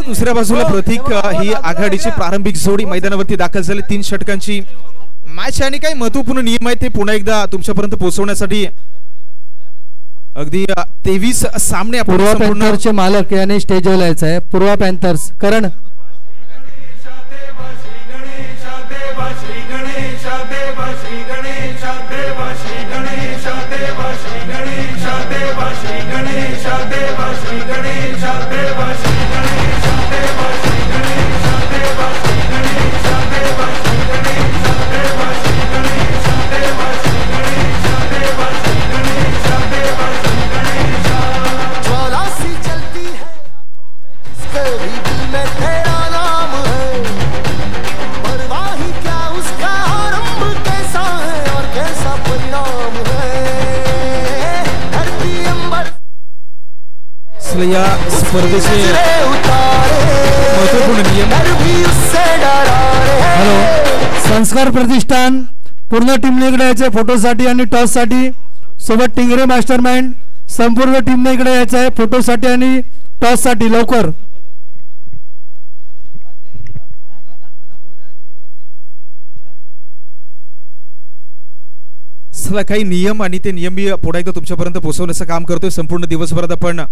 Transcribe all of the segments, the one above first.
दुसऱ्या बाजूला प्रतीक ही आघाडीची प्रारंभिक जोडी मैदानावरती दाखल झाली 3 षटकांची मॅच आणि काही महत्त्वपूर्ण नियम आहेत ते पुन्हा एकदा तुमच्यापर्यंत पोहोचवण्यासाठी अगदी 23 सामने पूर्वा पॅन्थर्सचे मालक याने स्टेजवर यायचं आहे पूर्वा पॅन्थर्स करण या स्पर्धेचे महत्त्वपूर्ण नियम हॅलो संस्कार प्रतिष्ठान पूर्ण टीमने इकडे यायचे फोटोसाठी आणि टॉससाठी सोबत टिंगरे मास्टरमाइंड संपूर्ण टीमने इकडे यायचं आहे फोटोसाठी आणि टॉससाठी लवकर चला काही नियम आणि ते नियम मी पुढे एकदा तुमच्यापर्यंत पोहोचवण्याचं काम करतोय संपूर्ण दिवसभरात आपण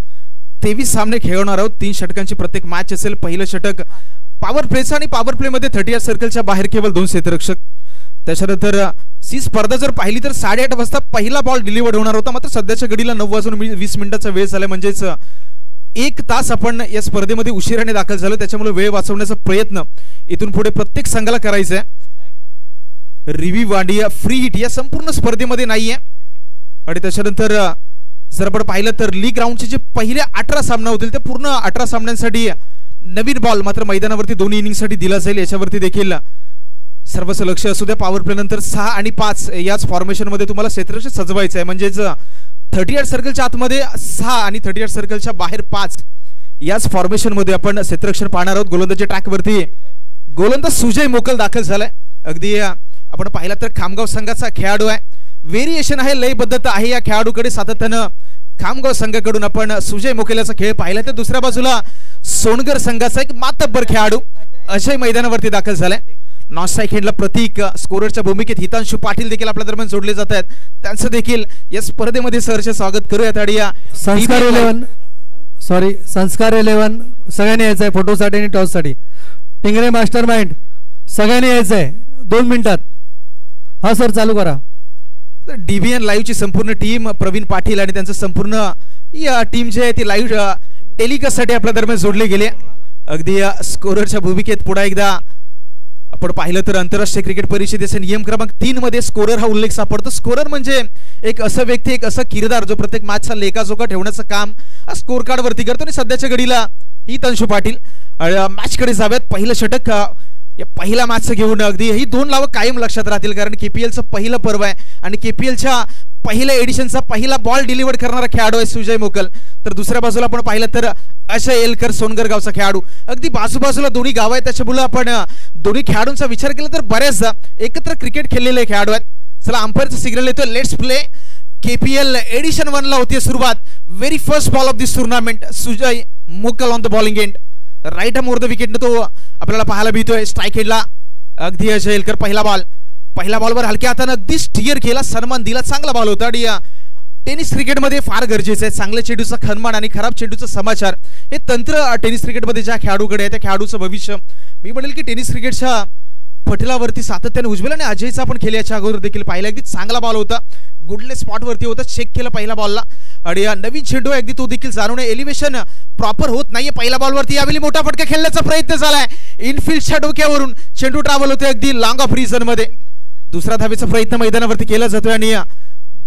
23 सामने खेळवणार आहोत 3 षटकांची प्रत्येक मॅच असेल पहिलं षटक पॉवर प्लेचा आणि पॉवर प्ले मध्ये 30 सर्कलच्या बाहेर केवळ 2 क्षेत्ररक्षक त्याच्यानंतर सी स्पर्धा जर पाहिली तर 8:30 वाजता पहिला बॉल डिलिव्हर्ड होणार होता मात्र सध्याच्या घडीला 9:20 वेळ झाला म्हणजेच 1 तास आपण या स्पर्धेमध्ये उशिराने दाखल झालो त्याच्यामुळे वेळ वाचवण्याचा प्रयत्न इथून पुढे प्रत्येक संघाला करायचा आहे रिव्ह्यू आणि फ्री हिट या संपूर्ण स्पर्धेमध्ये नाहीये आणि त्याच्यानंतर जर आपण पाहिलं तर लीग राऊंडचे जे पहिले 18 सामना होतील ते पूर्ण 18 सामन्यांसाठी नवीन बॉल मात्र मैदानावरती दोन्ही इनिंगसाठी दिला जाईल याच्यावरती देखील सर्वच लक्ष असू द्या पॉवर प्ले नंतर 6 आणि 5 याच फॉर्मेशन मध्ये तुम्हाला क्षेत्ररक्षक सजवायचं आहे म्हणजेच 38 सर्कलच्या आतमध्ये 6 आणि 38 सर्कलच्या बाहेर 5 याच फॉर्मेशन मध्ये आपण क्षेत्ररक्षण पाहणार आहोत गोलंदाजी ट्रॅक वरती गोलंदाज सुजय मोकल दाखल झालाय अगदी आपण पाहिला तर खामगाव संघाचा खेळाडू आहे व्हेरिएशन आहे लयबद्धता आहे या खेळाडूकडे सातत्यानं खामगाव संघाकडून आपण सुजय मोकेलाचा खेळ पाहिला तर दुसऱ्या बाजूला सोनगर संघाचा एक मातब्बर खेळाडू अजय मैदानावरती दाखल झालाय नॉन स्ट्राइक हँडला प्रतीक स्कोररच्या भूमिकेत हितांशु पाटील देखील आपल्या दरम्यान जोडले जात आहेत त्यांचं देखील या स्पर्धेमध्ये सहर्ष स्वागत करूयात आणि या संस्कार 11 सगळ्यांनी यायचं आहे फोटोसाठी आणि टॉससाठी टिंगरे मास्टरमाइंड सगळ्यांनी यायचं आहे 2 मिनिटात हा सर चालू करा डीबीएन लाईव्हची संपूर्ण टीम प्रवीण पाटील आणि त्यांचं संपूर्ण या टीम जे आहे ती लाईव्ह टेलिकास्टसाठी आपल्या दरम्यान जोडले गेले अगदी स्कोररच्या भूमिकेत पुन्हा एकदा आपण पाहिलं तर आंतरराष्ट्रीय क्रिकेट परिषदेचे नियम क्रमांक 3 मध्ये स्कोरर हा उल्लेख सापडतो स्कोरर म्हणजे एक असं व्यक्ती एक असं किरदार जो प्रत्येक मॅचचा लेखाजोखा ठेवण्याचं काम स्कोर कार्ड वरती करतो आणि सध्याच्या घडीला हितांशु पाटील मॅच कडे जाव्यात पहिलं षटक या पहिला मॅच घेऊन अगदी ही 2 लावं कायम लक्षात राहतील कारण केपीएलचं पहिलं पर्व आहे आणि केपीएलच्या पहिल्या एडिशनचा पहिला बॉल डिलिव्हर करणारा खेळाडू आहे सुजय मोकल तर दुसऱ्या बाजूला आपण पाहिलं तर अजय एलकर सोनगर गावचा खेळाडू अगदी बाजूबाजूला दोन्ही गाव आहेत त्याच्यामुळे आपण दोन्ही खेळाडूंचा विचार केला तर बरेचदा एकत्र क्रिकेट खेळलेले खेळाडू आहेत चला अंपायरचा सिग्नल येतो लेट्स प्ले केपीएल एडिशन 1 ला होती सुरुवात very first ball of this tournament Sujay Mokal on the bowling end right arm over the wicket तो आपल्याला पाहायला मिळतोय स्ट्राइक हेडला अगदी अजय एलकर पहिला बॉलवर हलक्या हाताने अगदी स्टिअर केला सन्मान दिला चांगला बॉल होता आणि टेनिस क्रिकेटमध्ये फार गरजेचं आहे चांगल्या चेंडूचा खनमान आणि खराब चेंडूचा समाचार हे तंत्र टेनिस क्रिकेटमध्ये ज्या खेळाडूकडे आहे त्या खेळाडूचं भविष्य मी म्हणेल की टेनिस क्रिकेटच्या पटलावरती सातत्याने उजवेल आणि अजयचा आपण खेळल्याच्या अगोदर देखील पाहिला अगदी चांगला बॉल होता गुडले स्पॉट वरती होता चेक केलं पहिला बॉलला आणि नवीन चेंडू अगदी तो देखील जाणवणे एलिव्हेशन प्रॉपर होत नाहीये पहिल्या बॉलवरती यावेळी मोठा फटका खेळण्याचा प्रयत्न झालाय इनफिल्डच्या डोक्यावरून चेंडू ट्रॅव्हल होते अगदी लॉंग ऑफ रिझन मध्ये दुसरा धावेचा प्रयत्न मैदानावरती केला जातोय आणि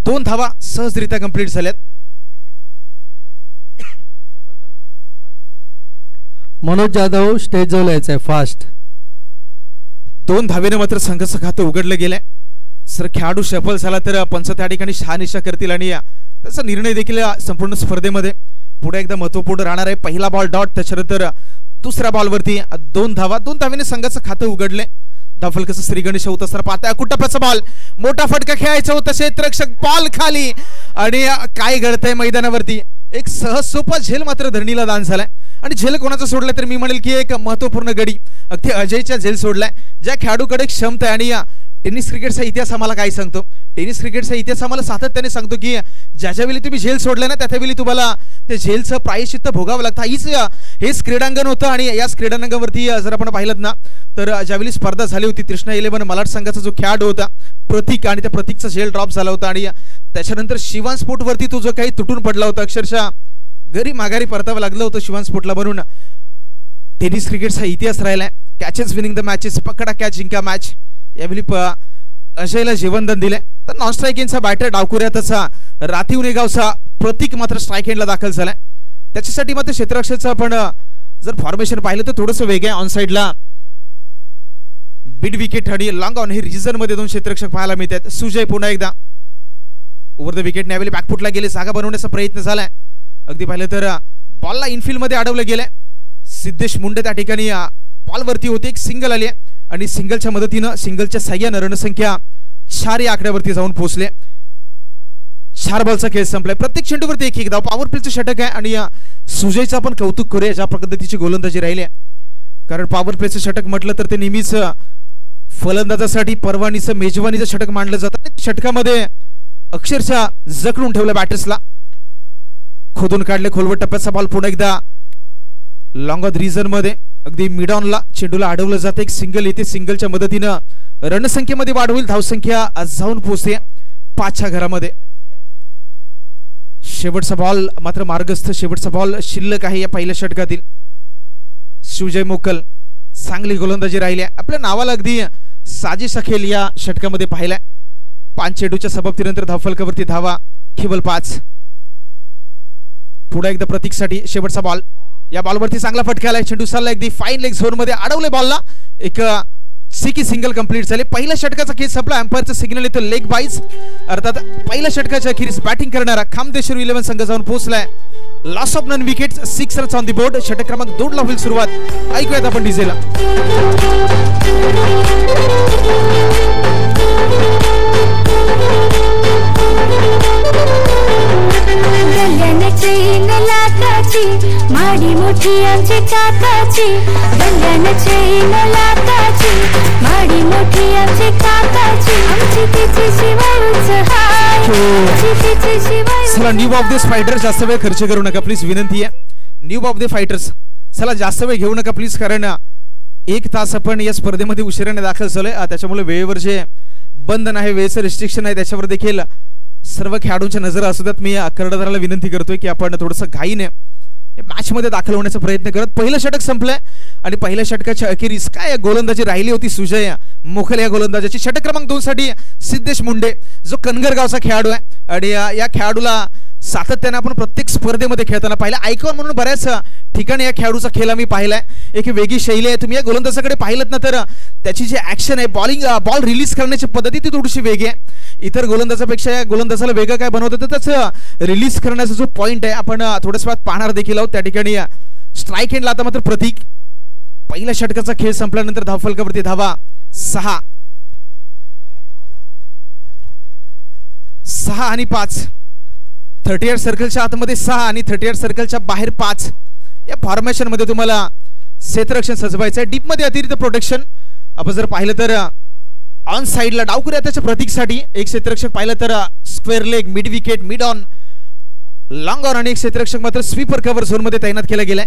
2 धावा सहजरित्या कंप्लीट झाल्यात मनोज जाधव स्टेज जवळ यायचंय फास्ट 2 धावेने मात्र संघाचं खातं उघडलं गेलंय सर खेळाडू सफल झाला तर पंच त्या ठिकाणी शहानिशा करतील आणि त्याचा निर्णय देखील संपूर्ण स्पर्धेमध्ये पुढे एकदा महत्त्वपूर्ण राहणार आहे पहिला बॉल डॉट त्याच्यानंतर दुसऱ्या बॉलवरती 2 धावेने संघाचं खातं उघडले धावफलकाचा श्री गणेश होत असताना पाहता कुटप्याचा बॉल मोठा फटका खेळायचा होता क्षेत्ररक्षक बॉल खाली आणि काय घडतंय मैदानावरती एक सहज सोपा झेल मात्र धरणीला दान झालाय आणि झेल कोणाचा सोडलाय तर मी म्हणेल की एक महत्वपूर्ण गडी अगदी अजयच्या झेल सोडलाय. ज्या खेळाडूकडे क्षमता आहे आणि टेनिस क्रिकेटचा इतिहास आम्हाला काय सांगतो, टेनिस क्रिकेटचा इतिहास आम्हाला सातत्याने सांगतो की ज्यावेळी तुम्ही झेल सोडले ना त्यावेळी तुम्हाला ते झेलचं प्रायश्चित्त भोगावं लागतं. हेच क्रीडांगण होतं आणि याच क्रीडांगणावरती जर आपण पाहिलं ना तर ज्यावेळी स्पर्धा झाली होती कृष्णा 11 मलाड संघाचा जो खेळाडू होता प्रतीक आणि त्या प्रतीकचा झेल ड्रॉप झाला होता आणि त्याच्यानंतर शिवान स्पोर्टवरती तो जो काही तुटून पडला होता अक्षरशः घरी माघारी परतावं लागलं होतं शिवान स्पोर्टला. म्हणून टेनिस क्रिकेटचा इतिहास राहिलाय. कॅचेस विनिंग द मॅचेस, पकडा कॅच जिंका मॅच. यावेळी अजयला जीवनदान दिले. तर नॉन स्ट्रायकिंगचा बॅटर डावकुऱ्यातचा रातीव नेगावचा प्रतीक मात्र स्ट्राईक एंडला दाखल झालाय. त्याच्यासाठी मात्र क्षेत्ररक्षकाचं आपण जर फॉर्मेशन पाहिलं तर थोडंसं वेगळं आहे. ऑन साइडला मिड विकेट आणि लॉंग ऑन हे रिजन मध्ये दोन क्षेत्ररक्षक पाहायला मिळतात. सुजय पुन्हा एकदा ओव्हर द विकेट यावेळी बॅकफुटला गेले, जागा बनवण्याचा प्रयत्न झालाय. अगदी पाहिलं तर बॉलला इनफिल्ड मध्ये अडवलं गेलंय. सिद्धेश मुंडे त्या ठिकाणी बॉलवरती होते, एक सिंगल आली आणि सिंगलच्या मदतीनं सिंगलच्या साह्यानं रणसंख्या 4 या आकड्यावरती जाऊन पोहोचले. 4 बॉलचा खेळ संपलाय. प्रत्येक चेंडूवरती एक धाव. पॉवर प्लेचं षटक आहे आणि सुजयचं आपण कौतुक करूया ज्या पद्धतीची गोलंदाजी राहिली आहे. कारण पॉवर प्लेचं षटक म्हटलं तर ते नेहमीच फलंदाजासाठी परवानीचं मेजवानीचं षटक मानलं जातं. षटकामध्ये अक्षरशः जखडून ठेवलं बॅटर्सला, खोदून काढले. खोलवट टप्प्याचा बॉल पुन्हा एकदा लॉंग ऑफ रिजन मध्ये अगदी मिड ऑनला चेंडूला अडवलं जातं. एक सिंगल येते, सिंगलच्या मदतीनं रणसंख्येमध्ये वाढ होईल. धावसंख्या जाऊन पोहोचते 5च्या घरामध्ये. शेवटचा बॉल मात्र मार्गस्थ, शेवटचा बॉल शिल्लक आहे या पहिल्या षटकातील. सुजय मोकल चांगली गोलंदाजी राहिली. आपल्या नावाला अगदी साजिश अखेल या षटकामध्ये पाहिलाय. 5 चेंडूच्या सबाबतीनंतर धावफलकावरती धावा केवळ 5. पुढे एकदा प्रतीकसाठी शेवटचा बॉल. या बॉलवरती चांगला फटका आलाय. चेंडू चालला अगदी फाईन लेग झोन मध्ये, अडवले बॉलला. एक सिकी सिंगल कंप्लीट झाले. पहिल्या षटकाचा खेळ संपला. अंपायरचं सिग्नल येतं लेग बाईज. अर्थात पहिल्या षटकाच्या अखेरीस बॅटिंग करणारा खामदेश्वर 11 संघ जाऊन पोहोचलाय. Loss of none wickets, 6 runs on the board. षटक क्रमांक 2 ला होईल सुरुवात. ऐकूयात आपण डीजेला. माडी मोठी आमची काकाची, गल्ल्याने चैन लाकाची, माडी मोठी आमची काकाची, आमची तिची शिवायूच हाय, तिची शिवायूच. चला न्यू ऑफ दिस फायटर्स, जास्त वेळ खर्च करू नका प्लीज, विनंती आहे. न्यू ऑफ द फायटर्स, चला जास्त वेळ घेऊ नका प्लीज, कारण 1 तास आपण या स्पर्धेमध्ये उशिराने दाखल झालोय. त्याच्यामुळे वेळेवर जे बंधन आहे, वेळेचं रिस्ट्रिक्शन आहे, त्याच्यावर देखील सर्व खेळाडूंच्या नजर असू द्यात. मी कर्णधाराला विनंती करतोय की आपण थोडंसं घाईने मॅच मध्ये दाखल होण्याचा प्रयत्न करत. पहिलं षटक संपलंय आणि पहिल्या षटकाच्या अखेरीस काय गोलंदाजी राहिली होती सुजय मोखल या गोलंदाजाची. षटक क्रमांक 2 साठी सिद्धेश मुंडे, जो कनगर गावचा खेळाडू आहे आणि या खेळाडूला सातत्याने आपण प्रत्येक स्पर्धेमध्ये खेळताना पाहिलं. आयकॉन म्हणून बऱ्याच ठिकाणी या खेळाडूचा खेळ मी पाहिलाय. एक वेगळी शैली आहे. तुम्ही या गोलंदाजाकडे पाहिलं ना तर त्याची जी ऍक्शन आहे, बॉल रिलीज करण्याची पद्धती ती थोडीशी वेगळी आहे. इतर गोलंदाजापेक्षा या गोलंदाजाला वेगळं काय बनवतं तर त्याचं रिलीज करण्याचा जो पॉइंट आहे आपण थोड्याच वेळात पाहणार देखील आहोत. त्या ठिकाणी स्ट्राईक एंडला आता मात्र प्रतीक. पहिल्या षटकाचा खेळ संपल्यानंतर धावफलकावरती धावा 6 आणि 5. 38 सर्कलच्या आतमध्ये 6 आणि 38 सर्कलच्या बाहेर 5. या फॉर्मेशन मध्ये तुम्हाला क्षेत्ररक्षण सजवायचं आहे. डीप मध्ये अतिरिक्त प्रोटेक्शन. आपण जर पाहिलं तर ऑन साइडला डावकुऱ्या त्याच्या प्रतीकसाठी एक क्षेत्ररक्षक पाहिलं तर square leg, mid wicket, mid on, long on आणि एक क्षेत्ररक्षक मात्र स्वीपर कव्हर झोन मध्ये तैनात केला गेलाय.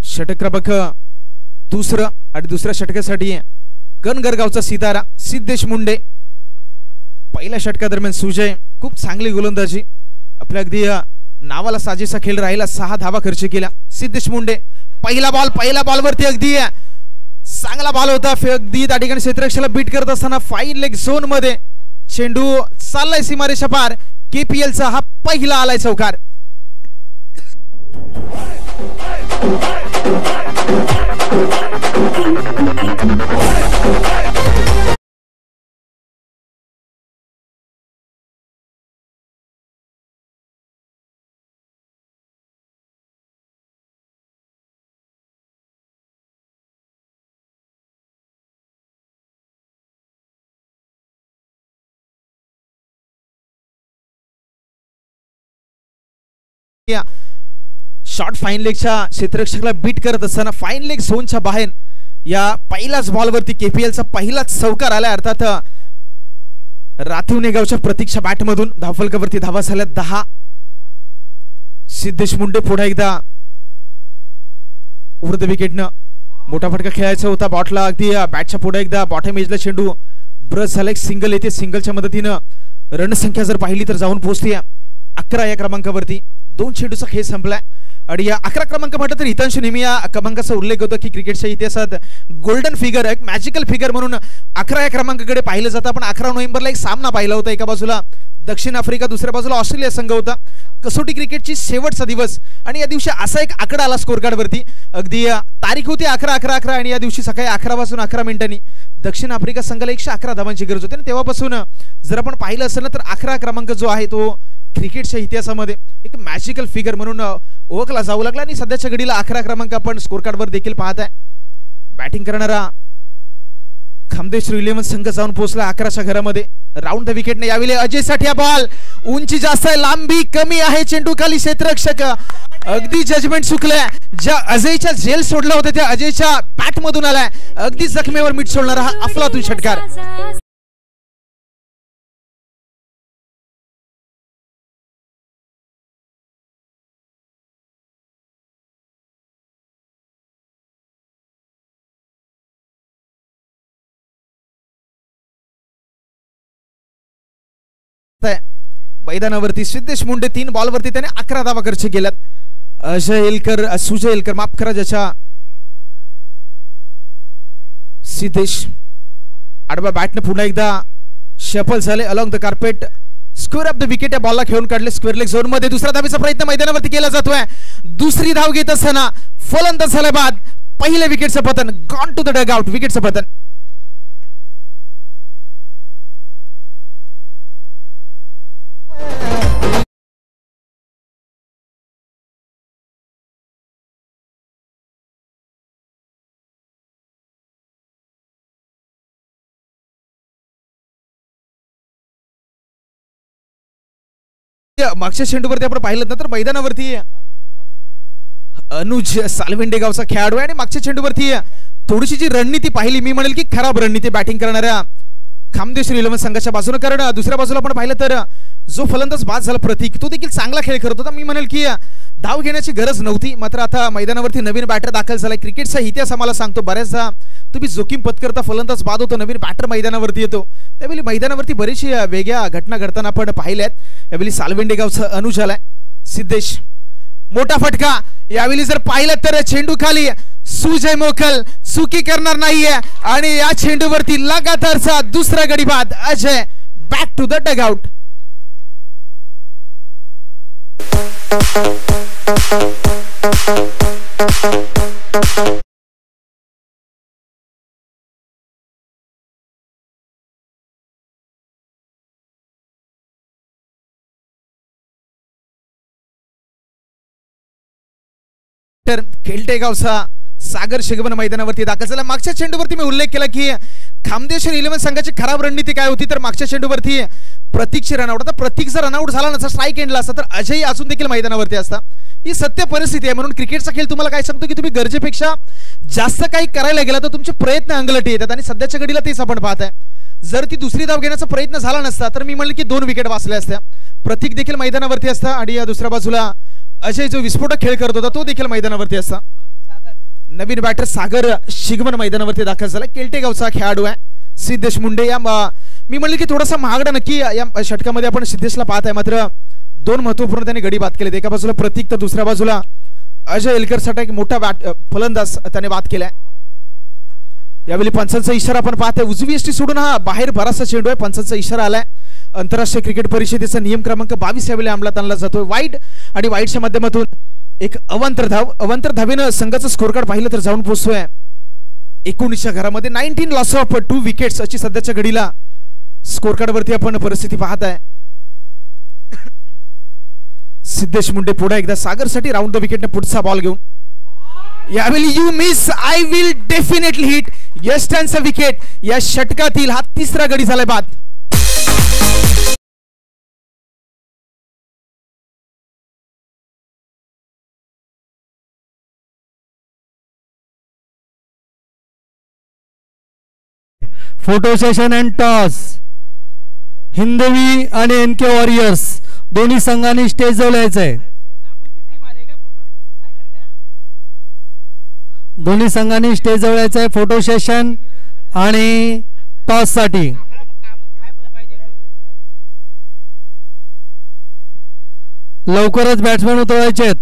षटक क्रमांक 2 आणि दुसऱ्या षटकासाठी कनगरगावचा सितारा सिद्धेश मुंडे. पहिल्या षटकादरम्यान सुजय खूप चांगली गोलंदाजी, आपल्या अगदी नावाला साजेसा खेळ राहिला. 6 धावा खर्च केला. सिद्धेश मुंडे पहिल्या बॉलवरती अगदी चांगला बॉल होता. अगदी त्या ठिकाणी क्षेत्ररक्षकाला बीट करत असताना फाईन लेग झोन मध्ये चेंडू चाललाय सीमारेषा पार. केपीएलचा हा पहिला आलाय चौकार. शॉर्ट फाईन लेगच्या क्षेत्ररक्षकाला बीट करत असताना फाईन लेग झोनच्या बाहेर या पहिल्याच बॉलवरती केपीएलचा पहिलाच चौकार आला. अर्थात राथीव नेगावच्या प्रतीक्षा बॅटमधून धावफलकावरती धावा झाल्या 10. सिद्धेश मुंडे पुन्हा एकदा उर्ध विकेटनं मोठा फटका खेळायचा होता बॉटला. अगदी बॅटच्या पुढे एकदा बॉटम एजला चेंडू ब्रश झाला. एक सिंगल येते. सिंगलच्या मदतीनं रणसंख्या जर पाहिली तर जाऊन पोहोचते 11 या क्रमांकावरती. 2 चेंडूचा खेळ संपलाय आणि या 11 क्रमांक म्हटलं तर हितांशु नेहमी या क्रमांकाचा उल्लेख होतो की क्रिकेटच्या इतिहासात गोल्डन फिगर, एक मॅजिकल फिगर म्हणून 11 या क्रमांकाकडे पाहिलं जातं. आपण 11 नोव्हेंबरला एक सामना पाहिला होता. एका बाजूला दक्षिण आफ्रिका, दुसऱ्या बाजूला ऑस्ट्रेलिया संघ होता. कसोटी क्रिकेटची शेवटचा दिवस आणि या दिवशी असा एक आकडा आला स्कोर कार्ड वरती. अगदी तारीख होती 11-11-11 आणि या दिवशी सकाळी 11 वाजून 11 मिनिटांनी दक्षिण आफ्रिका संघाला 111 धावांची गरज होती. आणि तेव्हापासून जर आपण पाहिलं असेल ना तर 11 क्रमांक जो आहे तो क्रिकेटच्या इतिहासामध्ये एक मॅजिकल फिगर म्हणून ओळखला जाऊ लागला. आणि सध्याच्या घडीला 11 क्रमांक आपण स्कोर कार्ड वर देखील पाहत आहे. बॅटिंग करणारा खामदेश्वर 11 संघ जाऊन पोहोचला 11च्या घरामध्ये. राऊंड द विकेटने यावेळी अजय साठी हा बॉल उंची जास्त आहे, लांबी कमी आहे, चेंडू खाली क्षेत्ररक्षक अगदी जजमेंट चुकलंय. ज्या अजयच्या जेल सोडला होता त्या अजयच्या पॅट मधून आलाय. अगदी जखमेवर मीठ सोडणारा हा अफलातून षटकार. मैदानावरती सिद्धेश मुंडे 3 बॉलवरती त्याने 11 धावा खर्च केल्यात. सुजय एलकर माफ करा ज्याच्या सिद्धेश आडवा बॅटने पुन्हा एकदा शफल झाले along the carpet. Square of the wicket या बॉलला खेळून काढले स्क्वेअर लेग झोन मध्ये. दुसरा धावेचा प्रयत्न मैदानावरती केला जातोय. दुसरी धाव घेत असताना फलंदाज झाल्या बाद पहिल्या विकेटचं पतन. Gone to the dugout. विकेटचं पतन. मागच्या चेंडूवरती आपण पाहिलं ना तर मैदानावरती अनुज सालवेंडे गावचा खेळाडू आहे आणि मागच्या चेंडूवरती थोडीशी जी रणनीती पाहिली मी म्हणेल की खराब रणनीती बॅटिंग करणाऱ्या खामदेश्वर 11 संघाच्या बाजूने. कारण दुसऱ्या बाजूला आपण पाहिलं तर जो फलंदाज बाद झाला प्रतीक तो देखील चांगला खेळ करत होता. मी म्हणेल की धाव घेण्याची गरज नव्हती. मात्र आता मैदानावरती नवीन बॅटर दाखल झालाय. क्रिकेटचा इतिहास आम्हाला सांगतो बऱ्याचदा तुम्ही जोखीम पत्करता फलंदाज बाद होतो, नवीन बॅटर मैदानावरती येतो. त्यावेळी मैदानावरती बरीचशी वेगळ्या घटना घडताना आपण पाहिल्यात. यावेळी सालवेंडे गावचा अनुज आलाय. सिद्धेश मोठा फटका. यावेळी जर पाहिलं तर चेंडू खाली. सुजय मोकल चुकी करणार नाहीये आणि या चेंडूवरती लगातारचा दुसरा गडी बाद. Ajay back to the dugout. Khelte गावचा सागर शिगवन मैदानावरती दाखल झाला. मागच्या चेंडूवरती मी उल्लेख केला की खामदेश्वर 11 संघाची खराब रणनीती काय होती तर मागच्या चेंडूवरती प्रतीकची रनआउट. आता प्रतीक जर रनआउट झाला नसता स्ट्राईक एंडला असता तर अजय अजून देखील मैदानावरती असता. ही सत्य परिस्थिती आहे. म्हणून क्रिकेटचा खेळ तुम्हाला काय सांगतो की तुम्ही गरजेपेक्षा जास्त काही करायला गेला तर तुमचे प्रयत्न अंगलटी येतात आणि सध्याच्या घडीला तेच आपण पाहताय. जर ती दुसरी धाव घेण्याचा प्रयत्न झाला नसता तर मी म्हणले की 2 विकेट वाचल्या असत्या. प्रतीक देखील मैदानावरती असता आणि या दुसऱ्या बाजूला अजय जो विस्फोटक खेळ करत होता तो देखील मैदानावरती असता. नवीन बॅटर सागर शिगवन मैदानावरती दाखल झाला. केलटे गावचा खेळाडू आहे सिद्धेश मुंडे. या मी म्हणले की थोडासा महागडा नक्की या षटकामध्ये आपण सिद्धेशला पाहत आहे. मात्र 2 महत्वपूर्ण त्याने गडी बाद केले. एका बाजूला प्रतीक तर दुसऱ्या बाजूला अजय एलकर साठी एक मोठा फलंदाज त्याने बाद केलाय. यावेळी पंचांचा इशारा आपण पाहतोय. उजवी एसटी सोडून हा बाहेर बराचसा चेंडू आहे. पंचांचा इशारा आलाय. आंतरराष्ट्रीय क्रिकेट परिषदेचा नियम क्रमांक 22 यावेळी अंमलात आणला जातोय. वाईड आणि वाईडच्या माध्यमातून एक अवांतर धावेनं संघाचं स्कोर कार्ड पाहिलं तर जाऊन पोहोचतोय 19च्या घरामध्ये. 19 लॉस ऑफ 2 विकेट्स अशी सध्याच्या घडीला स्कोर कार्ड वरती आपण परिस्थिती पाहत आहे. सिद्धेश मुंडे पुढे एकदा सागरसाठी राऊंड द विकेटने पुढचा बॉल घेऊन. यावेळी you miss I will definitely hit. यस्टनचा विकेट. या षटकातील हा 3रा गडी झालाय बाद. Photo session and toss. Hindavi आणि एनके वॉरियर्स दोन्ही संघांनी स्टेज जवळ यायचं आहे. दोन्ही संघांनी स्टेज जवळ यायचं आहे फोटो सेशन आणि टॉस साठी. लवकरच बॅट्समॅन उतरवायचे आहेत.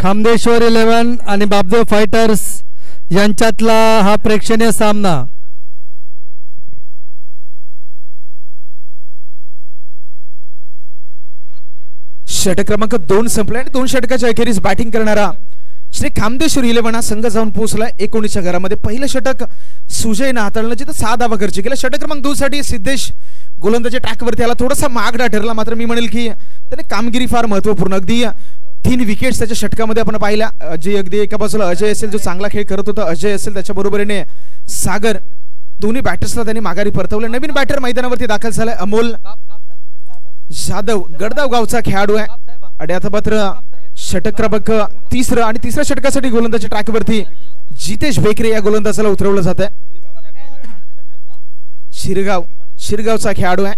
खामदेश्वर 11 आणि बापदेव फायटर्स यांच्यातला हा प्रेक्षणीय सामना. षटक क्रमांक 2 संपला आणि 2 षटकाच्या अखेरीस बॅटिंग करणारा श्री खामदेश्वर 11 हा संघ जाऊन पोहोचला 19च्या घरामध्ये. पहिलं षटक सुजयनं हाताळलं जिथं 6 धावा खर्च केला. षटक क्रमांक 2 साठी सिद्धेश गोलंदाजी ट्रॅकवरती आला. थोडासा महागडा ठरला मात्र मी म्हणेल की त्याने कामगिरी फार महत्वपूर्ण. अगदी 3 विकेट्स त्याच्या षटकामध्ये आपण पाहिल्या. जे अगदी एका बाजूला अजय असेल जो चांगला खेळ करत होता अजय असेल त्याच्या बरोबरीने सागर दोन्ही बॅटर्सला त्यांनी माघारी परतवलं. नवीन बॅटर मैदानावरती दाखल झालाय अमोल जाधव गडदाव गावचा खेळाडू आहे. आणि आता मात्र षटक क्रमांक 3 आणि 3ऱ्या षटकासाठी गोलंदाजी ट्रॅकवरती जितेश बेकरे या गोलंदाजाला उतरवलं जात आहे. शिरगावचा खेळाडू आहे.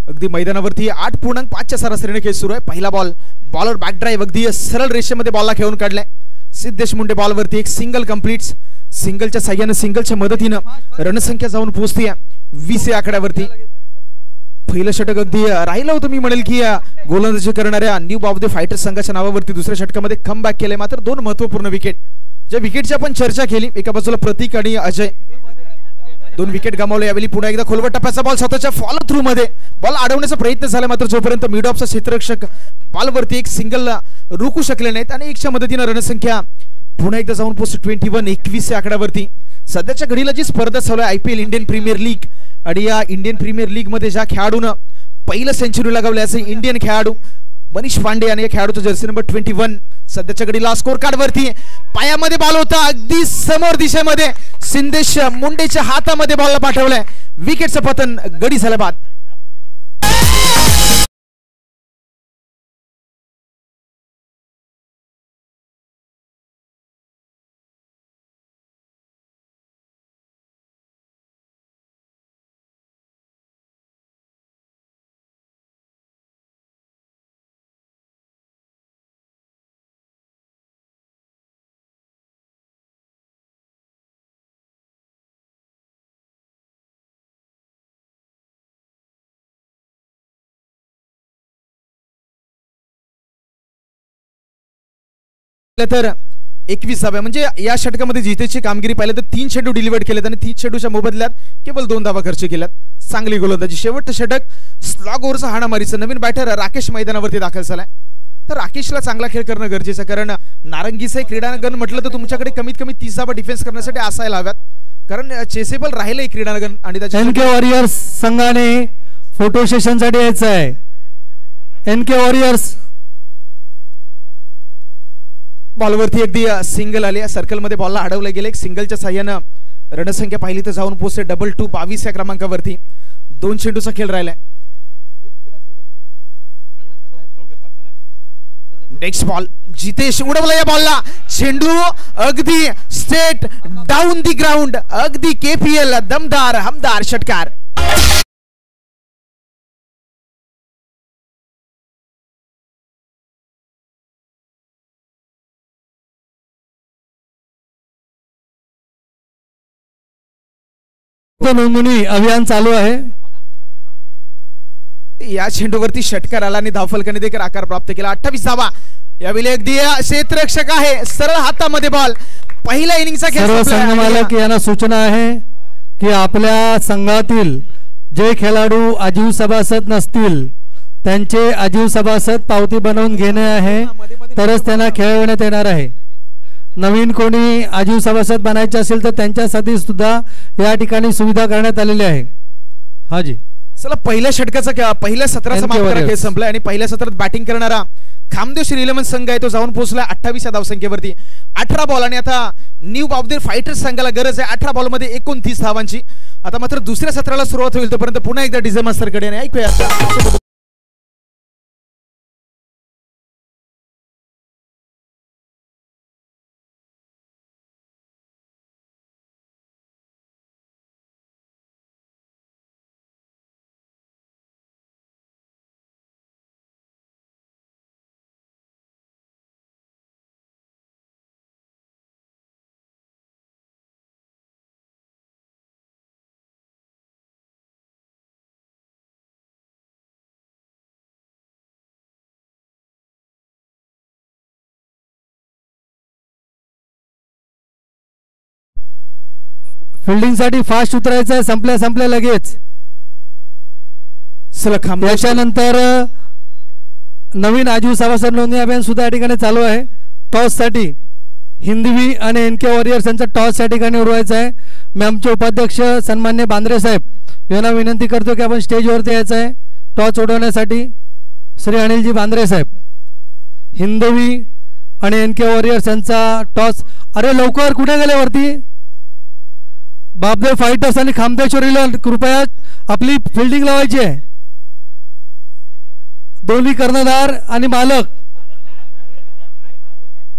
अगदी मैदानावरती 8.5च्या सरासरीने खेळ सुरू आहे. पहिला बॉलर बॅक ड्राईव्ह अगदी सरळ रेषेमध्ये बॉलला खेळून काढलाय. सिद्धेश मुंडे बॉलवरती एक सिंगल कंप्लीट. सिंगलच्या साह्याने सिंगलच्या मदतीनं रणसंख्या जाऊन पोहोचते 20 या आकड्यावरती. पहिलं षटक अगदी राहिलं होतं मी म्हणेल की गोलंदाजी करणाऱ्या न्यू बापदेव फायटर्स संघाच्या नावावरती दुसऱ्या षटकामध्ये कमबॅक केलंय. मात्र 2 महत्वपूर्ण विकेट ज्या विकेटची आपण चर्चा केली एका बाजूला प्रतीक आणि अजय 2 विकेट गमावले. यावेळी पुन्हा एकदा खोलवर टप्प्याचा बॉल स्वतःच्या फॉलो थ्रू मध्ये बॉल अडवण्याचा प्रयत्न झाला मात्र जोपर्यंत मिड ऑफचा क्षेत्ररक्षक बॉलवरती एक सिंगल रोखू शकले नाहीत आणि 1च्या मदतीने रणसंख्या पुन्हा एकदा जाऊन पोहोचली 21 या आकड्यावरती. सध्याच्या घडीला जी स्पर्धा चालू आहे IPL इंडियन प्रीमियर लीग आणि या इंडियन प्रीमियर लीग मध्ये ज्या खेळाडूनं पहिलं सेंचुरी लगावले असे इंडियन खेळाडू मनीष पांडे आणि या खेळाडूचा जर्सी नंबर 21 सध्याच्या घडीला स्कोर कार्ड वरती पायामध्ये बॉल होता अगदी समोर दिशेमध्ये सिद्धेश मुंडेच्या हातामध्ये बॉलला पाठवलाय. विकेटचं पतन गडी झालं बाद. तर 21 म्हणजे या षटकामध्ये जितेची कामगिरी पाहिलं तर 3 चेंडू डिलिव्हर्ड केलेत आणि 3 चेंडूच्या मोबदल्यात केवळ 2 धावा खर्च केल्यात. चांगली गोलंदाजी. शेवटचं षटक स्लॉग ओव्हरचा हाणामारीचं. नवीन बॅटर राकेश मैदानावरती दाखल झालाय. तर राकेशला चांगला खेळ करणं गरजेचं कारण नारंगीचं क्रीडांगण म्हटलं तर तुमच्याकडे कमीत कमी 30 धावा डिफेन्स करण्यासाठी असायला हव्यात कारण चेसेबल राहिले क्रीडांगण. आणि एनके वॉरियर्स संघाने फोटो सेशन साठी यायचं आहे. एनके वॉरियर्स बॉलवरती अगदी सिंगल आले. सर्कल मध्ये बॉलला अडवले गेले. सिंगलच्या साह्यानं रणसंख्या पाहिली तर जाऊन पोहोचले 22 या क्रमांकावरती. 2 चेंडूचा खेळ राहिलाय. नेक्स्ट बॉल जितेश उडवला या बॉलला. चेंडू अगदी स्ट्रेट डाऊन दी ग्राउंड. अगदी KPL दमदार हमदार षटकार. नोंदणी अभियान चालू आहे. या चेंडूवरती षटकार आला आणि धावफलकाने देखील आकार प्राप्त केला. 28 धावा. यावेळी अगदी क्षेत्ररक्षक आहे सरळ हातामध्ये बॉल. पहिल्या इनिंगचा खेळ. सर्व संघ मालक यांना सूचना आहे की आपल्या संघातील जे खेळाडू आजीव सभासद नसतील त्यांचे आजीव सभासद पावती बनवून घेणे आहे तरच त्यांना खेळवण्यात येणार आहे. नवीन कोणी आजीव सभासद बनायचे असेल तर त्यांच्यासाठी सुद्धा या ठिकाणी सुविधा करण्यात आलेली आहे. हाजी चला पहिल्या षटकाचा पहिल्या सत्राचा खेळ संपलाय आणि पहिल्या सत्रात बॅटिंग करणारा खामदेश्वर 11 संघ आहे तो जाऊन पोहोचला 28 या धावसंख्येवरती. 18 बॉल आणि आता न्यू बापदेव फायटर्स संघाला गरज आहे 18 बॉल मध्ये 29 धावांची. आता मात्र दुसऱ्या सत्राला सुरुवात होईल तोपर्यंत पुन्हा एकदा डीजे मास्टरकडे ऐकूया. फिल्डिंगसाठी फास्ट उतरायचं आहे, संपल्या संपल्या लगेच. त्याच्यानंतर नवीन आजीव सभासद नोंदणी अभियान सुद्धा या ठिकाणी चालू आहे. टॉससाठी हिंदवी आणि एनके वॉरियर्स यांचा टॉस या ठिकाणी उडवायचा आहे. मी आमचे उपाध्यक्ष सन्मान्य बांद्रे साहेब यांना विनंती करतो की आपण स्टेजवरती यायचं आहे टॉस उडवण्यासाठी. श्री अनिलजी बांद्रे साहेब, हिंदवी आणि एनके वॉरियर्स यांचा टॉस. अरे लवकर कुठे गेले वरती? बापदेव फायटर्स आणि खामदेश्वरीला कृपया आपली फिल्डिंग लावायची आहे. दोन्ही कर्णधार आणि मालक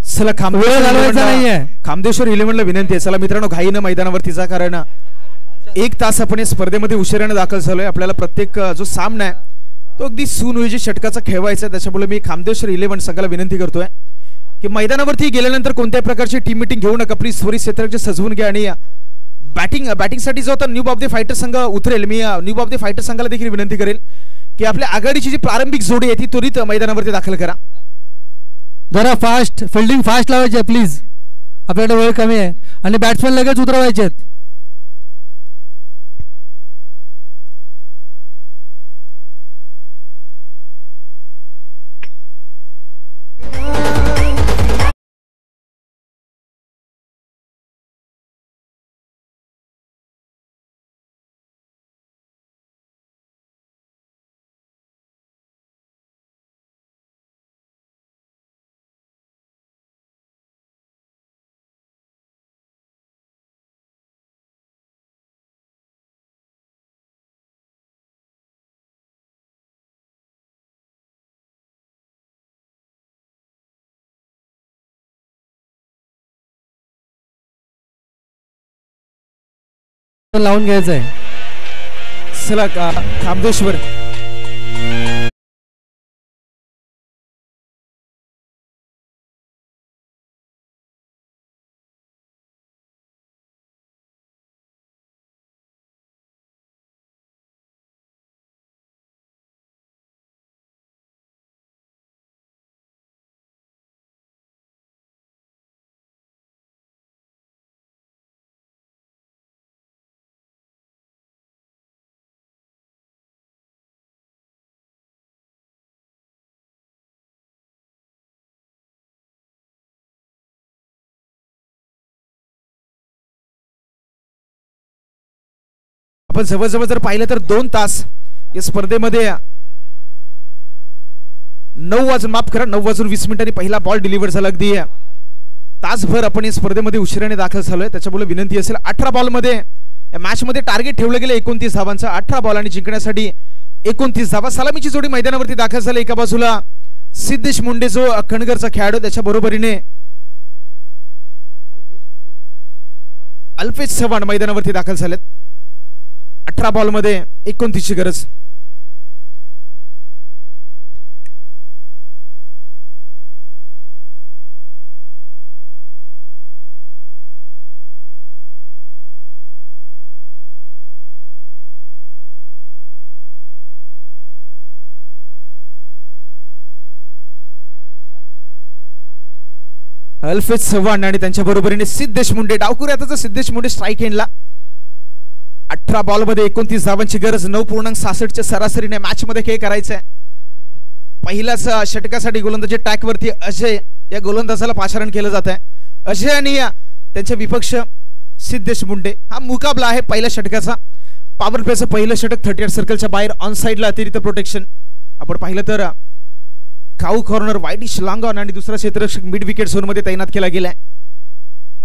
चला खामदेश्वर 11ला विनंती आहे. चला मित्रांनो, घाईनं मैदानावरती जा, कारण 1 तास आपण या स्पर्धेमध्ये उशिराने दाखल झालोय. आपल्याला प्रत्येक जो सामना आहे तो अगदी सुनियोजित षटकाचा खेळवायचा आहे. त्याच्यामुळे मी खामदेश्वर 11 संघाला विनंती करतोय की मैदानावरती गेल्यानंतर कोणत्याही प्रकारची टीम मिटिंग घेऊ नका. प्लीज त्वरित क्षेत्राचे सजवून घ्या. आणि बॅटिंगसाठी जो आता न्यू बॉब द फायटर संघ उतरेल, मी न्यू बॉब द फायटर संघाला देखील विनंती करेल की आपल्या आघाडीची जी प्रारंभिक जोडी आहे ती त्वरित मैदानावरती दाखल करा. जरा फास्ट फिल्डिंग फास्ट लावायची आहे प्लीज, आपल्याकडे वेळ कमी आहे. आणि बॅट्समॅन लगेच उतरवायचे आहेत. लावून घ्यायचं आहे. चला खामदेश्वर आपण जवळजवळ जर पाहिलं तर 2 तास या स्पर्धेमध्ये 9:20 पहिला बॉल डिलिव्हर झाला. अगदी तासभर आपण या स्पर्धेमध्ये उशिराने दाखल झालोय. त्याच्यामुळे विनंती असेल 18 बॉलमध्ये या मॅच मध्ये टार्गेट ठेवलं गेलं 29 धावांचं. 18 बॉल आणि जिंकण्यासाठी 29 धावा. सलामीची जोडी मैदानावरती दाखल झाली. एका बाजूला सिद्धेश मुंडे जो कणगरचा खेळाडू, त्याच्या बरोबरीने अल्पेश चव्हाण मैदानावरती दाखल झालेत. 18 बॉल मध्ये 29 ची गरज. अल्पेश चव्हाण आणि त्यांच्या बरोबरीने सिद्धेश मुंडे. डावकुऱ्याचा सिद्धेश मुंडे स्ट्राईक एंडला. 18 बॉल मध्ये 29 धावांची गरज. 9.66 सरासरीने मॅच मध्ये खेळ करायचा आहे. पहिल्याच षटकासाठी गोलंदाजी टॅक वरती अजय या गोलंदाजाला पाचारण केलं जात आहे. अजय आणि त्यांचे विपक्ष सिद्धेश मुंडे. हा मुकाबला आहे पहिल्या षटकाचा. पॉवर प्लेचं पहिलं षटक 38 सर्कलच्या बाहेर ऑन साइडला अतिरिक्त प्रोटेक्शन. आपण पाहिलं तर काऊ कॉर्नर वाईडिश लाँग ऑन आणि दुसरा क्षेत्ररक्षक मिड विकेट झोन मध्ये तैनात केला गेलाय.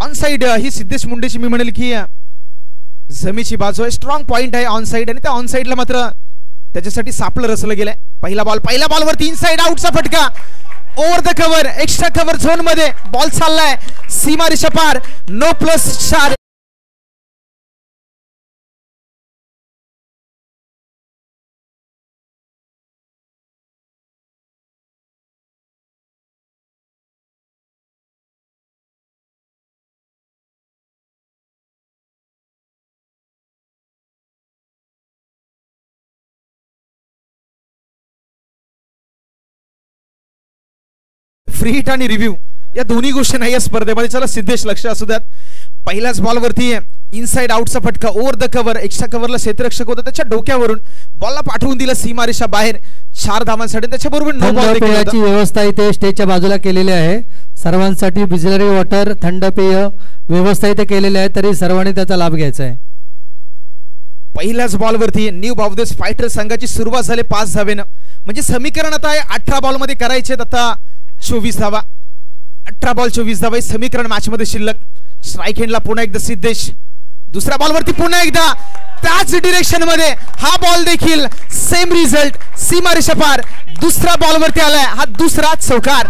ऑन साइड ही सिद्धेश मुंडेची मी म्हणेल की जमीची बाजू आहे. स्ट्रॉंग पॉइंट आहे ऑन साइड. आणि त्या ऑन साइडला मात्र त्याच्यासाठी सापळं रचलं गेलंय. पहिल्या बॉलवरती इनसाइड आउटचा फटका. Over the cover extra cover zone मध्ये बॉल चाललाय सीमा रेषा पार. No plus 4. फ्री हिट आणि रिव्ह्यू या दोन्ही गोष्टी नाही या स्पर्धेमध्ये. चला सिद्धेश लक्ष असू द्यात. पहिल्याच बॉलवरती इनसाइड आउटचा फटका ओव्हर द कव्हर. एक्स्ट्रा कव्हरला क्षेत्ररक्षक होता त्याच्या डोक्यावरून बॉलला पाठवून दिलं सीमारेषा बाहेर 4 धावांसाठी. त्याच्याबरोबर नो बॉल देखील पेयाची व्यवस्था इथे स्टेजच्या बाजूला केलेली आहे. सर्वांसाठी बिसलरी वॉटर थंड पेय व्यवस्था इथे केलेली आहे, तरी सर्वांनी त्याचा लाभ घ्यायचा आहे. पहिल्याच बॉलवरती न्यू बावदेस फायटर संघाची सुरुवात झाली 5 धावेनं. म्हणजे समीकरण आता 18 बॉल मध्ये करायचे आता 24 धावा. 18 बॉल 24 धावा समीकरण मॅच मध्ये शिल्लक. स्ट्राईक एंडला पुन्हा एकदा सिद्धेश. दुसऱ्या बॉलवरती पुन्हा एकदा त्याच डिरेक्शन मध्ये हा बॉल देखील सेम रिझल्ट सीमारेषा पार. दुसऱ्या बॉलवरती आलाय हा दुसरा चौकार.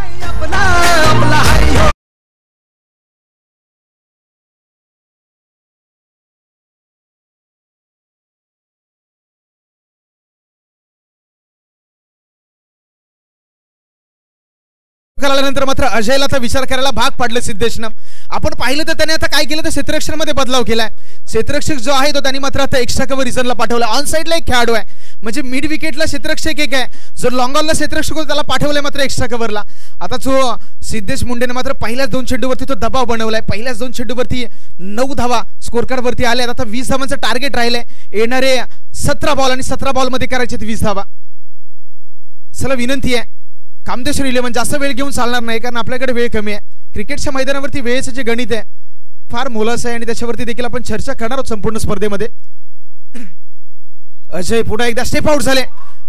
नंतर मात्र अजयला तर विचार करायला भाग पाडले सिद्धेशनं. आपण पाहिलं तर त्याने आता काय केलं तर क्षेत्ररक्षण मध्ये बदलाव केलाय. क्षेत्ररक्षक जो आहे तो त्यांनी मात्र आता एक्स्ट्रा कव्हर रिझनला पाठवला. ऑन साइडला एक खेळाडू आहे म्हणजे मिड विकेटला क्षेत्ररक्षक एक आहे. जो लॉंग ऑनला क्षेत्ररक्षक होता त्याला पाठवलंय मात्र एक्स्ट्रा कव्हरला. आता जो सिद्धेश मुंडेने मात्र पहिल्याच 2 चेंडूवरती तो दबाव बनवलाय. पहिल्याच 2 चेंडूवरती 9 धावा स्कोर कार्ड वरती आले. आता 20 धावांचं टार्गेट राहिलंय. येणारे 17 बॉल आणि 17 बॉल मध्ये करायचे 20 धावा. चला विनंती आहे कामदेश्वर 11 जास्त वेळ घेऊन चालणार नाही कारण आपल्याकडे वेळ कमी आहे. क्रिकेटच्या मैदानावरती वेळेचं जे गणित आहे फार मोलाचं आहे आणि त्याच्यावरती देखील आपण चर्चा करणार आहोत संपूर्ण स्पर्धेमध्ये. अजय पुन्हा एकदा स्टेप आउट झाले.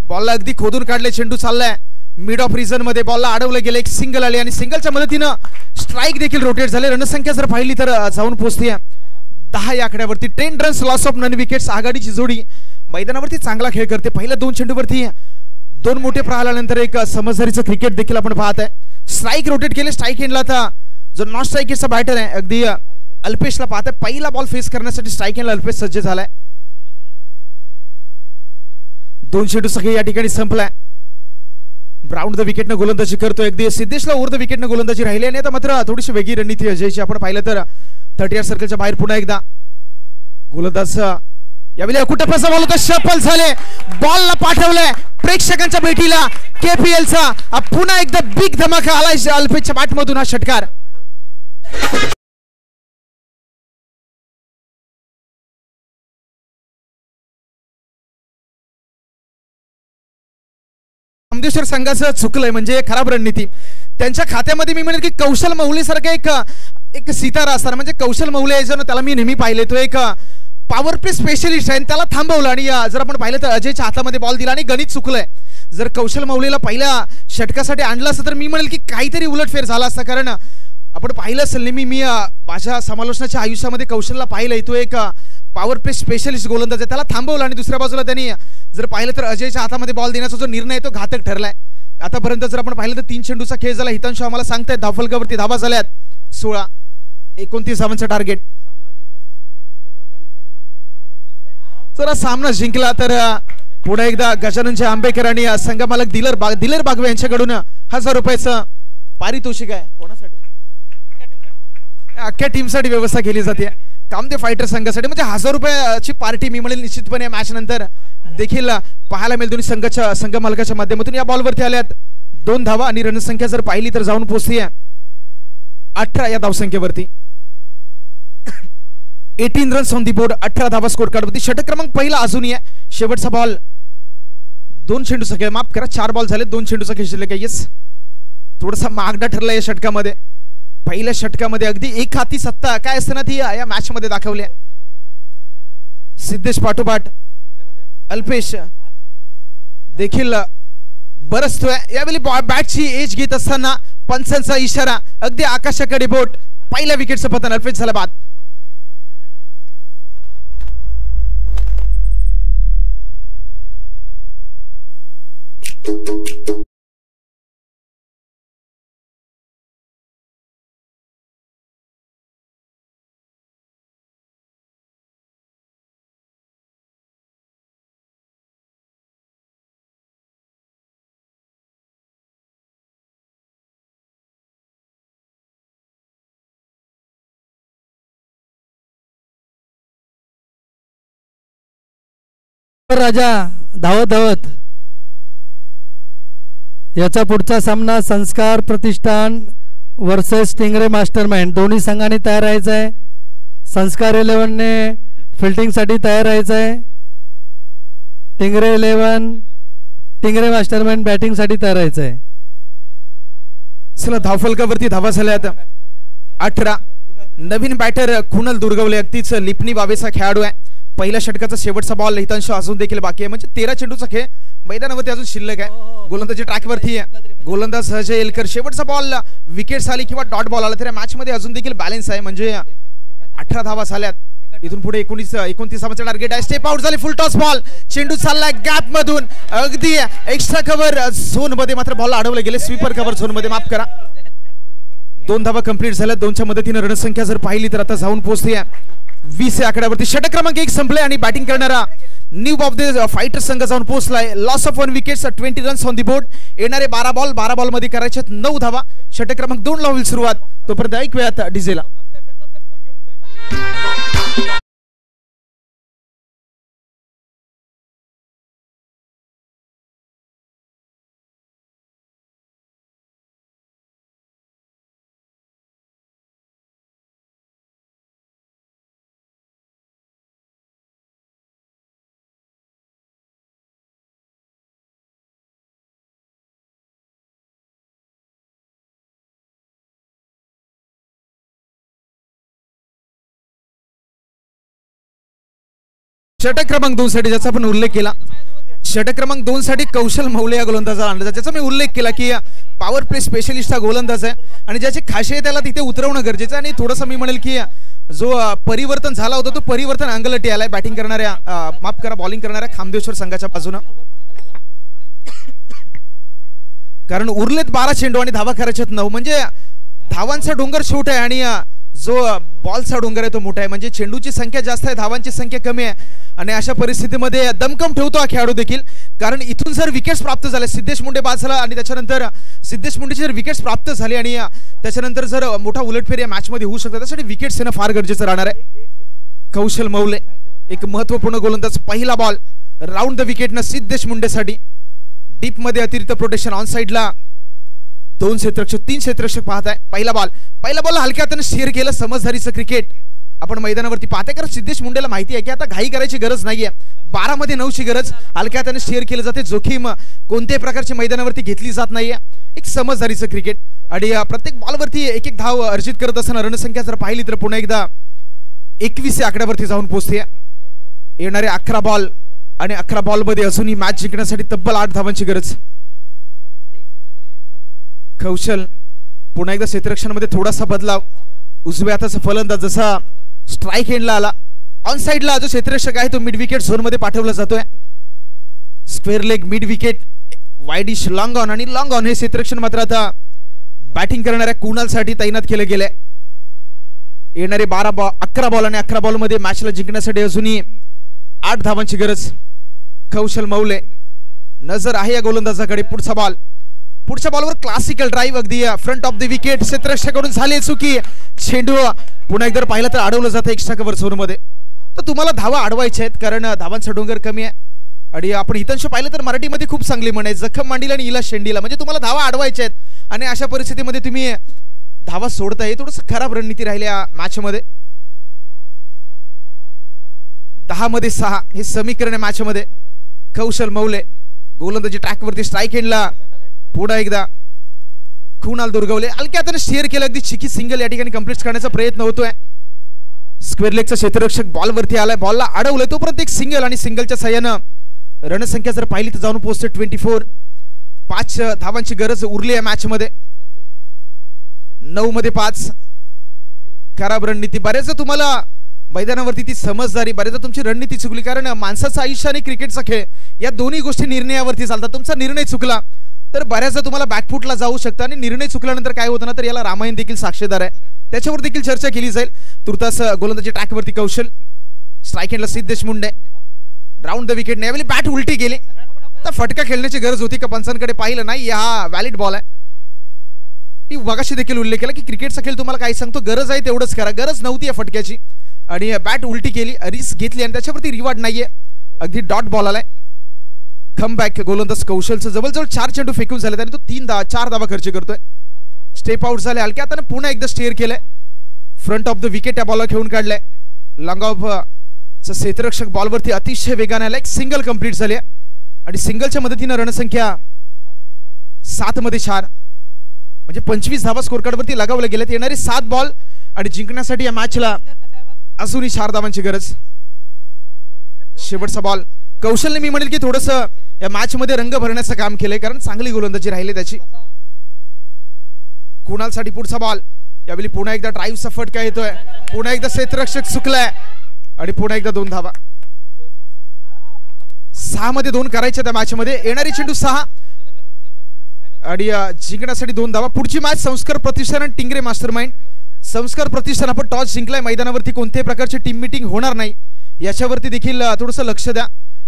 बॉलला अगदी खोदून काढले. चेंडू चाललाय मिड ऑफ रिझन मध्ये. बॉलला अडवलं गेलं. एक सिंगल आली आणि सिंगलच्या मदतीनं स्ट्राईक देखील रोटेट झाले. रणसंख्या जर पाहिली तर जाऊन पोहोचते 10 या आकड्यावरती. 10 runs loss of none wickets. आघाडीची जोडी मैदानावरती चांगला खेळ करते. पहिल्या 2 चेंडूवरती 2 मोठे प्रहारानंतर एक समजदारीचं क्रिकेट देखील आपण पाहत आहे. स्ट्राईक रोटेट केले. स्ट्राईक एंडला आता जो नॉन स्ट्राईकचा बॅटर आहे अगदी अल्पेशला पाहत आहे. पहिला बॉल फेस करण्यासाठी स्ट्राईक एंडला अल्पेश सज्ज झालाय. 2 चेंडू सगळे या ठिकाणी संपलाय. ब्राउन द विकेटनं गोलंदाजी करतोय. अगदी सिद्धेशला ओव्हर द विकेटनं गोलंदाजी राहिली आणि आता मात्र थोडीशी वेगळी रणनीती अजयची आपण पाहिलं तर 30 सर्कलच्या बाहेर पुन्हा एकदा गोलंदाज यावेळी कुठं बॉल होता. शफल झाले. बॉलला पाठवलंय प्रेक्षकांच्या भेटीला. केपीएलचा पुन्हा एकदा बिग धमाका आलाय अल्पेशच्या बॅटमधून हा षटकार. कामदेश्वर संघाचं चुकलंय म्हणजे खराब रणनीती. त्यांच्या खात्यामध्ये मी म्हणेल की कौशल मौले सारखा एक सितारा असताना म्हणजे कौशल मौले आहे जर त्याला मी नेहमी पाहिले तो एक पॉवर प्ले स्पेशलिस्ट आहे. त्याला थांबवलं आणि जर आपण पाहिलं तर अजयच्या हातामध्ये बॉल दिला आणि गणित चुकलंय. जर कौशल मौलेला पहिल्या षटकासाठी आणलं असतं तर मी म्हणेल की काहीतरी उलटफेर झाला असता. कारण आपण पाहिलं असेल नेहमी मी माझ्या समालोचनाच्या आयुष्यामध्ये कौशलला पाहिलंय तो एक पॉवर प्ले स्पेशलिस्ट गोलंदाज आहे. त्याला थांबवलं आणि दुसऱ्या बाजूला त्यांनी जर पाहिलं तर अजयच्या हातामध्ये बॉल देण्याचा जो निर्णय आहे तो घातक ठरलाय. आतापर्यंत जर आपण पाहिलं तर 3 चेंडूचा खेळ झाला. हितांशु आम्हाला सांगतायत धावफलकावरती धावा झाल्यात 16. 29 धावांचं टार्गेट. जरा सामना जिंकला तर पुढे एकदा गजाननचे आंबेकर आणि संघमालक दिलर बागवे यांच्याकडून 1000 रुपयाचं पारितोषिक आहे. कोणासाठी? अख्ख्या टीमसाठी व्यवस्था केली जाते कामदेव फायटर संघासाठी. म्हणजे 1000 रुपयाची पार्टी मी म्हणेल निश्चितपणे मॅच नंतर देखील पाहायला मिळेल. दोन्ही संघाच्या संघ मालकाच्या माध्यमातून या बॉलवरती आल्यात 2 धावा आणि रणसंख्या जर पाहिली तर जाऊन पोहोचते 18 या धावसंख्येवरती. 18 रन्स ऑन दी बोर्ड. 18 धावा स्कोर कार्डवरती. षटक क्रमांक पहिला अजूनही आहे. शेवटचा बॉल 2 चेंडूचा खेळ. माफ करा 4 बॉल झाले 2 चेंडूचा खेळ शिल्लक आहे. येस थोडासा मागडा ठरला या षटकामध्ये. पहिल्या षटकामध्ये अगदी एक हाती सत्ता काय असते ना ती या मॅच मध्ये दाखवली. सिद्धेश पाठोपाठ अल्पेश देखील बरसतोय. यावेळी बॅटची एज घेत असताना पंचांचा इशारा. अगदी आकाशाकडे बोट. पहिल्या विकेटचं पतन. अल्पेश झाला बाद. राजा धावत धावत. याचा पुढचा सामना संस्कार प्रतिष्ठान वर्सेस टिंगरे मास्टरमाइंड. दोन्ही संघांनी तयार राहायचं आहे. संस्कार 11ने फिल्डिंगसाठी तयार राहायचं आहे. टिंगरे 11 टिंगरे मास्टरमाइंड बॅटिंगसाठी तयार राहायचं आहे. चला धावफलकावरती धावा झाल्यात 18. नवीन बॅटर कुणाल दुर्गवले अगदीच लिपणी बावेचा खेळाडू आहे. पहिल्या षटकाचा शेवटचा बॉल हितांश अजून देखील बाकी आहे म्हणजे 13 चेंडूचा खेळ मैदानावरती अजून शिल्लक आहे. गोलंदाजी ट्रॅकवरती गोलंदाज अजय एलकर शेवटचा बॉल विकेट्स आली किंवा डॉट बॉल आला तर या मॅच मध्ये अजून देखील बॅलन्स आहे म्हणजे 18 धावा झाल्यात. इथून पुढे 29 टार्गेट आहे. स्टेप आउट झाले फुल टॉस बॉल चेंडू चाललाय गॅप मधून अगदी एक्स्ट्रा कव्हर झोन मध्ये मात्र बॉल अडवले गेले. स्वीपर कव्हर झोन मध्ये माफ करा. 2 धावा कंप्लीट झाल्या. 2च्या मदतीने रणसंख्या जर पाहिली तर आता जाऊन पोहोचते 20 या आकड्यावरती. षटक क्रमांक 1 संपले आणि बॅटिंग करणारा न्यू ऑफ द फायटर संघ जाऊन पोहोचलाय. Loss of 1 wickets 20 runs on the board. येणारे 12 बॉल मध्ये करायचे 9 धावा. षटक क्रमांक 2 ला होईल सुरुवात. तोपर्यंत ऐकूयात डीजेला. षटक क्रमांक 2 साठी ज्याचा आपण उल्लेख केला. षटक क्रमांक 2 साठी कौशल मौले या गोलंदाजाला आणलं. ज्याचा मी उल्लेख केला की पॉवर प्ले स्पेशलिस्ट हा गोलंदाज आहे आणि ज्याची खासियत त्याला तिथे उतरवणं गरजेचं आणि थोडंसं मी म्हणेल की जो परिवर्तन झाला होता तो परिवर्तन अंगलटी आलाय बॅटिंग करणाऱ्या माफ करा बॉलिंग करणाऱ्या खामदेश्वर संघाच्या बाजूनं. कारण उरलेत 12 चेंडू आणि धावा करायच्यात 9 म्हणजे धावांचा डोंगर छोट आहे आणि जो बॉलचा डोंगर आहे तो मोठा आहे म्हणजे चेंडूची संख्या जास्त आहे धावांची संख्या कमी आहे आणि अशा परिस्थितीमध्ये दमकम ठेवतो हा खेळाडू देखील. कारण इथून जर विकेट्स प्राप्त झाले सिद्धेश मुंडे बाद झाला आणि त्याच्यानंतर सिद्धेश मुंडेचे जर विकेट्स प्राप्त झाले आणि त्याच्यानंतर जर मोठा उलटफेर या मॅच मध्ये होऊ शकतो त्यासाठी विकेट्स येणं फार गरजेचं राहणार आहे. कौशल मौले एक महत्त्वपूर्ण गोलंदाज. पहिला बॉल राऊंड द विकेटनं सिद्धेश मुंडेसाठी. डीप मध्ये अतिरिक्त प्रोटेक्शन ऑन साइडला 2 क्षेत्ररक्षक 3 क्षेत्ररक्षक पाहत आहे. पहिला बॉल हलक्या हाताने शेअर केलं. समजदारीचं क्रिकेट आपण मैदानावरती पाहते कारण सिद्धेश मुंडेला माहिती आहे की आता घाई करायची गरज नाहीये. 12 मध्ये 9 ची गरज. हलक्या हाताने शेअर केलं जाते. जोखीम कोणत्याही प्रकारची मैदानावरती घेतली जात नाहीये. एक समजदारीचं क्रिकेट आणि प्रत्येक बॉलवरती एक धाव अर्जित करत असताना रणसंख्या जर पाहिली तर पुन्हा एकदा 21 या आकड्यावरती जाऊन पोहोचते. येणारे 11 बॉल आणि 11 बॉल मध्ये अजूनही मॅच जिंकण्यासाठी तब्बल 8 धावांची गरज. कौशल पुन्हा एकदा क्षेत्ररक्षणामध्ये थोडासा बदलाव. उजव्या हाताचा फलंदाज जसा स्ट्राइक एंडला आला ऑन साइडला जो क्षेत्ररक्षक आहे तो मिड विकेट झोन मध्ये पाठवला जातोय. Square leg mid wicket widish long on आणि लॉंग ऑन हे क्षेत्ररक्षण मात्र आता बॅटिंग करणाऱ्या कुणालसाठी तैनात केले गेले. येणारे 11 बॉल आणि 11 बॉल मध्ये मॅचला जिंकण्यासाठी अजूनही 8 धावांची गरज. कौशल मौले नजर आहे या गोलंदाजाकडे. पुढच्या बॉलवर क्लासिकल ड्राइव्ह अगदी फ्रंट ऑफ द विकेट क्षेत्ररक्षकाकडून झाली चुकी. चेंडू पुन्हा एकदा पाहिलं तर अडवलं जातं एक्स्ट्रा कव्हर झोन मध्ये. तर तुम्हाला धावा अडवायच्या आहेत कारण धावांचा डोंगर कमी आहे आणि आपण हितांश पाहिलं तर मराठीमध्ये खूप चांगली म्हणाय जखम मांडीला आणि इला शेंडीला म्हणजे तुम्हाला धावा अडवायच्या आहेत आणि अशा परिस्थितीमध्ये तुम्ही धावा सोडताय. थोडंसं खराब रणनीती राहिली या मॅच मध्ये. 10 मध्ये 6 हे समीकरण आहे मॅच मध्ये. कौशल मौले गोलंदाजी ट्रॅकवरती स्ट्राइक एंडला पुन्हा एकदा कुणाल दुर्गवले. हलक्या हाताने शेअर केलं अगदी चिकी सिंगल या ठिकाणी कंप्लीट करण्याचा प्रयत्न होतोय. स्क्वेअर लेगचा क्षेत्ररक्षक बॉलवरती आलाय. बॉलला अडवलंय तोपर्यंत एक सिंगल आणि सिंगलच्या साह्यानं रणसंख्या जर पाहिली तर जाऊन पोहोचते 24. 5 धावांची गरज उरली आहे मॅच मध्ये. 9 मध्ये 5. खराब रणनीती. बरेचदा तुम्हाला मैदानावरती ती समजदारी बरेचदा तुमची रणनीती चुकली कारण माणसाचं आयुष्य आणि क्रिकेटचा खेळ या दोन्ही गोष्टी निर्णयावरती चालतात. तुमचा निर्णय चुकला तर बऱ्याचदा तुम्हाला बॅकफुटला जाऊ शकतं आणि निर्णय चुकल्यानंतर काय होतं ना तर याला रामायण देखील साक्षीदार आहे. त्याच्यावर देखील चर्चा केली जाईल. तुर्तास गोलंदाजी ट्रॅकवरती कौशल. स्ट्राइक एंडला सिद्धेश मुंडे. राऊंड द विकेट यावेळी बॅट उलटी गेली तर फटका खेळण्याची गरज होती का पंचांकडे पाहिलं नाही. हा व्हॅलिड बॉल आहे. मी मगाशी देखील उल्लेख केला की क्रिकेटचा खेळ तुम्हाला काय सांगतो गरज आहे तेवढंच करा. गरज नव्हती या फटक्याची आणि बॅट उलटी केली रिस्क घेतली आणि त्याच्यावरती रिवॉर्ड नाहीये. अगदी डॉट बॉल आलाय. कमबॅक गोलंदाज कौशलचं जवळजवळ 4 चेंडू फेकून झाले आणि तो 4 धावा खर्च करतोय. स्टेप आउट झाले. हलक्या हाताने पुन्हा एकदा स्टेअर केलंय. फ्रंट ऑफ द विकेट या बॉलला खेळून काढलाय. लॉंग ऑफ क्षेत्ररक्षक बॉलवरती अतिशय वेगाने आला. एक सिंगल कंप्लीट झाले आणि सिंगलच्या मदतीने रणसंख्या 7 मध्ये 4 म्हणजे 25 धावा स्कोर कार्ड वरती लगावल्या गेल्यात. येणारे 7 बॉल आणि जिंकण्यासाठी या मॅचला अजूनही 4 धावांची गरज. शेवटचा बॉल. कौशलने मी म्हणेल की थोडस या मॅच मध्ये रंग भरण्याचं काम केलंय कारण चांगली गोलंदाजी राहिली त्याची. कुणालसाठी पुढचा बॉल. यावेळी पुन्हा एकदा ड्राईव्हचा फटका येतोय. पुन्हा एकदा क्षेत्ररक्षक चुकलाय आणि पुन्हा एकदा 2 धावा. 6 मध्ये 2 करायच्या त्या मॅच मध्ये. येणारी चेंडू 6 आणि जिंकण्यासाठी 2 धावा. पुढची मॅच संस्कार प्रतिष्ठान आणि टिंगरे मास्टरमाइंड. संस्कार प्रतिष्ठान आपण टॉस जिंकलाय. मैदानावरती कोणत्याही प्रकारची टीम मीटिंग होणार नाही याच्यावरती देखील थोडंसं लक्ष द्या.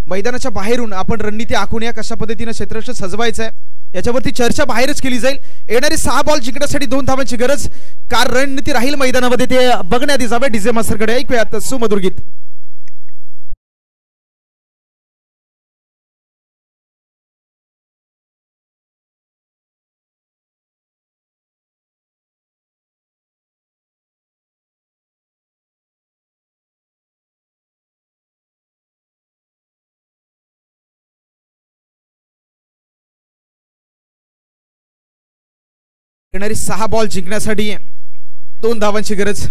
मैदानाच्या बाहेरून आपण रणनीती आखून या कशा पद्धतीने क्षेत्ररक्षक सजवायचं आहे याच्यावरती चर्चा बाहेरच केली जाईल. येणारी 6 बॉल जिंकण्यासाठी 2 धावांची गरज. कार रणनीती राहील मैदानामध्ये ते बघण्यात जावे. डीजे मास्टरकडे ऐकूयात सुमधुर गीत. येणारी 6 बॉल जिंकण्यासाठी 2 धावांची गरज.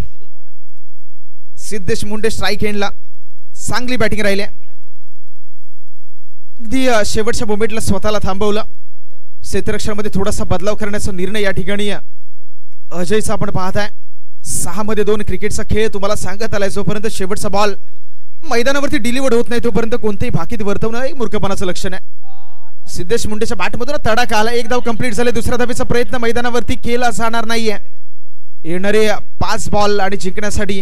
सिद्धेश मुंडे स्ट्राईक एंडला. चांगली बॅटिंग राहिली. अगदी शेवटच्या मोमेंटला स्वतःला थांबवलं. क्षेत्ररक्षणामध्ये थोडासा बदलाव करण्याचा निर्णय या ठिकाणी अजयचा आपण पाहताय. 6 मध्ये 2 क्रिकेटचा खेळ तुम्हाला सांगत आलाय. जोपर्यंत शेवटचा बॉल मैदानावरती डिलिव्हर्ड होत नाही तोपर्यंत कोणतेही भाकीत वर्तवणं हे मूर्खपणाचं लक्षण आहे. सिद्धेश मुंडेच्या बॅटमधून तडाखा आला. 1 धाव कंप्लीट झाले. दुसऱ्या धावेचा प्रयत्न मैदानावरती केला जाणार नाहीये. येणारे 5 बॉल आणि जिंकण्यासाठी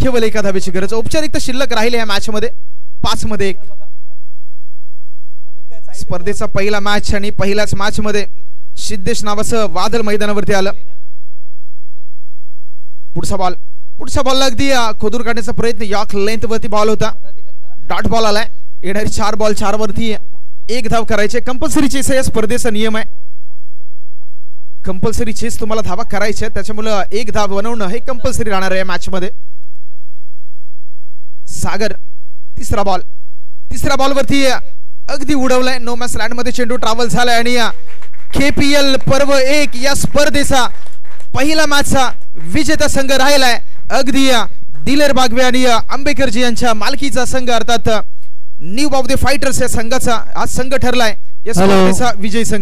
केवळ 1 धावेची गरज. औपचारिकता शिल्लक राहिले या मॅच मध्ये. 5 मध्ये 1. स्पर्धेचा पहिला मॅच आणि पहिल्याच मॅच मध्ये सिद्धेश नावाचं वादळ मैदानावरती आलं. पुढचा बॉल अगदी खोदून काढण्याचा प्रयत्न. यॉर्क लेंथ वरती बॉल होता. डॉट बॉल आलाय. येणारी 4 बॉल 4 वरती 1 धाव करायचे. कंपल्सरी चेस या स्पर्धेचा नियम आहे. कंपल्सरी चेस तुम्हाला धावा करायच्या त्याच्यामुळे 1 धाव बनवणं हे कंपल्सरी राहणार आहे मॅच मध्ये. सागर. तिसरा बॉल वरती अगदी उडवलाय. नो मॅच लँड मध्ये चेंडू ट्रॅव्हल झालाय आणि KPL पर्व 1 या स्पर्धेचा पहिला मॅचचा विजेता संघ राहिलाय. अगदी दिलेर बागवे आणि आंबेकरजी यांच्या मालकीचा संघ अर्थात न्यू बावदे फायटर्स या संघाचा आज संघ ठरलाय या स्पर्धेचा विजयी संघ.